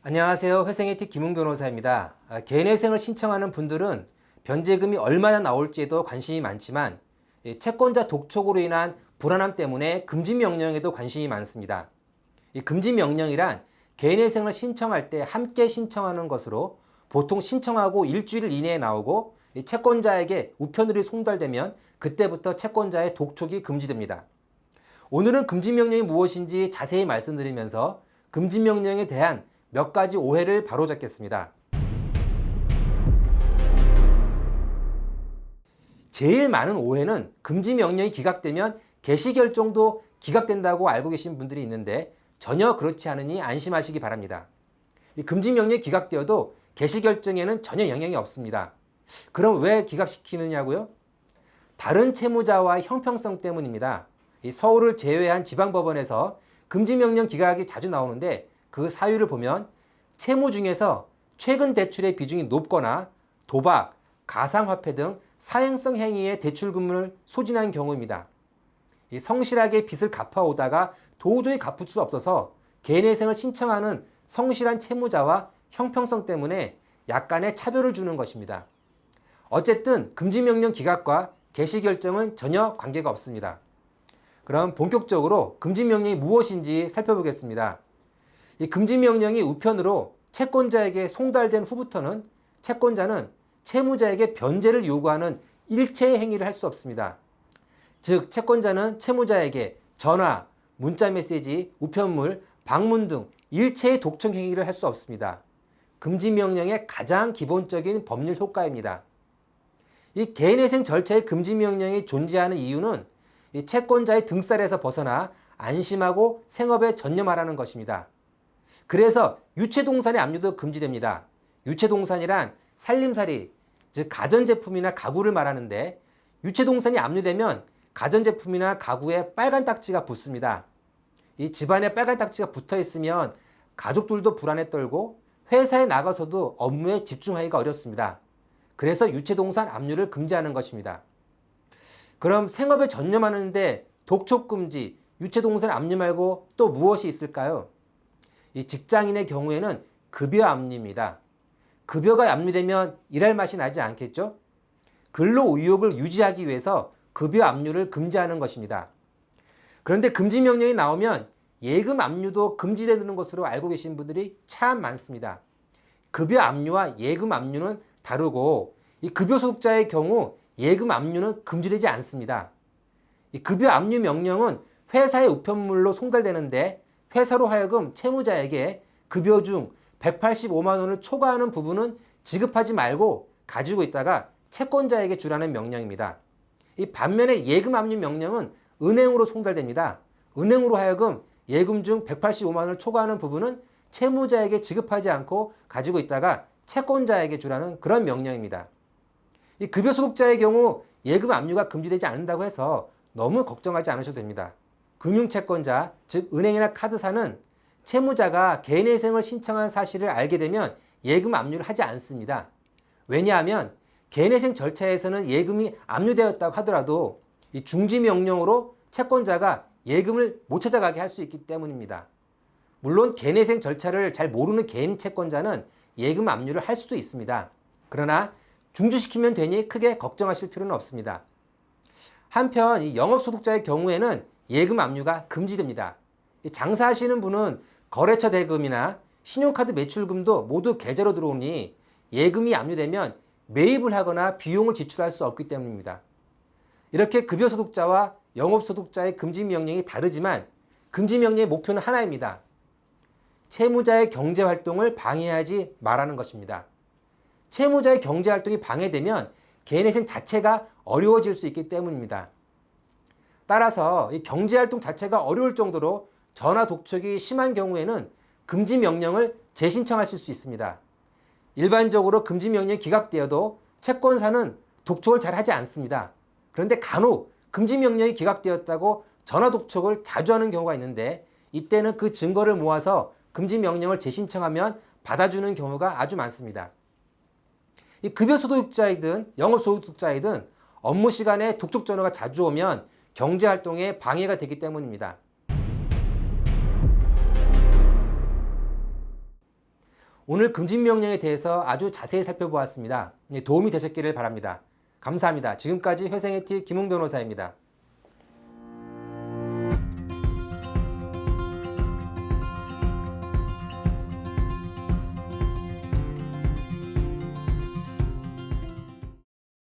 안녕하세요. 회생이티 김웅 변호사입니다. 개인회생을 신청하는 분들은 변제금이 얼마나 나올지에도 관심이 많지만 채권자 독촉으로 인한 불안함 때문에 금지 명령에도 관심이 많습니다. 이 금지 명령이란 개인회생을 신청할 때 함께 신청하는 것으로 보통 신청하고 일주일 이내에 나오고 채권자에게 우편물이 송달되면 그때부터 채권자의 독촉이 금지됩니다. 오늘은 금지 명령이 무엇인지 자세히 말씀드리면서 금지 명령에 대한 몇 가지 오해를 바로잡겠습니다. 제일 많은 오해는 금지 명령이 기각되면 개시 결정도 기각된다고 알고 계신 분들이 있는데 전혀 그렇지 않으니 안심하시기 바랍니다. 이 금지 명령이 기각되어도 개시 결정에는 전혀 영향이 없습니다. 그럼 왜 기각시키느냐고요? 다른 채무자와 형평성 때문입니다. 이 서울을 제외한 지방법원에서 금지 명령 기각이 자주 나오는데 그 사유를 보면 채무 중에서 최근 대출의 비중이 높거나 도박, 가상화폐 등 사행성 행위의 대출금을 소진한 경우입니다. 성실하게 빚을 갚아오다가 도저히 갚을 수 없어서 개인회생을 신청하는 성실한 채무자와 형평성 때문에 약간의 차별을 주는 것입니다. 어쨌든 금지명령 기각과 개시 결정은 전혀 관계가 없습니다. 그럼 본격적으로 금지명령이 무엇인지 살펴보겠습니다. 이 금지명령이 우편으로 채권자에게 송달된 후부터는 채권자는 채무자에게 변제를 요구하는 일체의 행위를 할 수 없습니다. 즉 채권자는 채무자에게 전화, 문자메시지, 우편물, 방문 등 일체의 독촉 행위를 할 수 없습니다. 금지명령의 가장 기본적인 법률 효과입니다. 이 개인회생 절차의 금지명령이 존재하는 이유는 이 채권자의 등살에서 벗어나 안심하고 생업에 전념하라는 것입니다. 그래서 유체동산의 압류도 금지됩니다. 유체동산이란 살림살이, 즉 가전제품이나 가구를 말하는데 유체동산이 압류되면 가전제품이나 가구에 빨간 딱지가 붙습니다. 이 집안에 빨간 딱지가 붙어 있으면 가족들도 불안에 떨고 회사에 나가서도 업무에 집중하기가 어렵습니다. 그래서 유체동산 압류를 금지하는 것입니다. 그럼 생업에 전념하는데 독촉금지, 유체동산 압류 말고 또 무엇이 있을까요? 이 직장인의 경우에는 급여 압류입니다. 급여가 압류되면 일할 맛이 나지 않겠죠? 근로 의욕을 유지하기 위해서 급여 압류를 금지하는 것입니다. 그런데 금지 명령이 나오면 예금 압류도 금지되는 것으로 알고 계신 분들이 참 많습니다. 급여 압류와 예금 압류는 다르고 이 급여 소득자의 경우 예금 압류는 금지되지 않습니다. 이 급여 압류 명령은 회사의 우편물로 송달되는데 회사로 하여금 채무자에게 급여 중 185만 원을 초과하는 부분은 지급하지 말고 가지고 있다가 채권자에게 주라는 명령입니다. 이 반면에 예금 압류 명령은 은행으로 송달됩니다. 은행으로 하여금 예금 중 185만 원을 초과하는 부분은 채무자에게 지급하지 않고 가지고 있다가 채권자에게 주라는 그런 명령입니다. 이 급여 소득자의 경우 예금 압류가 금지되지 않는다고 해서 너무 걱정하지 않으셔도 됩니다. 금융채권자, 즉 은행이나 카드사는 채무자가 개인회생을 신청한 사실을 알게 되면 예금 압류를 하지 않습니다. 왜냐하면 개인회생 절차에서는 예금이 압류되었다고 하더라도 이 중지명령으로 채권자가 예금을 못 찾아가게 할 수 있기 때문입니다. 물론 개인회생 절차를 잘 모르는 개인 채권자는 예금 압류를 할 수도 있습니다. 그러나 중지시키면 되니 크게 걱정하실 필요는 없습니다. 한편 이 영업소득자의 경우에는 예금 압류가 금지됩니다. 장사하시는 분은 거래처 대금이나 신용카드 매출금도 모두 계좌로 들어오니 예금이 압류되면 매입을 하거나 비용을 지출할 수 없기 때문입니다. 이렇게 급여소득자와 영업소득자의 금지명령이 다르지만 금지명령의 목표는 하나입니다. 채무자의 경제활동을 방해하지 말라는 것입니다. 채무자의 경제활동이 방해되면 개인회생 자체가 어려워질 수 있기 때문입니다. 따라서 이 경제활동 자체가 어려울 정도로 전화 독촉이 심한 경우에는 금지명령을 재신청하실 수 있습니다. 일반적으로 금지명령이 기각되어도 채권사는 독촉을 잘 하지 않습니다. 그런데 간혹 금지명령이 기각되었다고 전화 독촉을 자주 하는 경우가 있는데 이때는 그 증거를 모아서 금지명령을 재신청하면 받아주는 경우가 아주 많습니다. 이 급여소득자이든 영업소득자이든 업무 시간에 독촉 전화가 자주 오면 경제활동에 방해가 되기 때문입니다. 오늘 금지명령에 대해서 아주 자세히 살펴보았습니다. 도움이 되셨기를 바랍니다. 감사합니다. 지금까지 회생의 티 김웅 변호사입니다.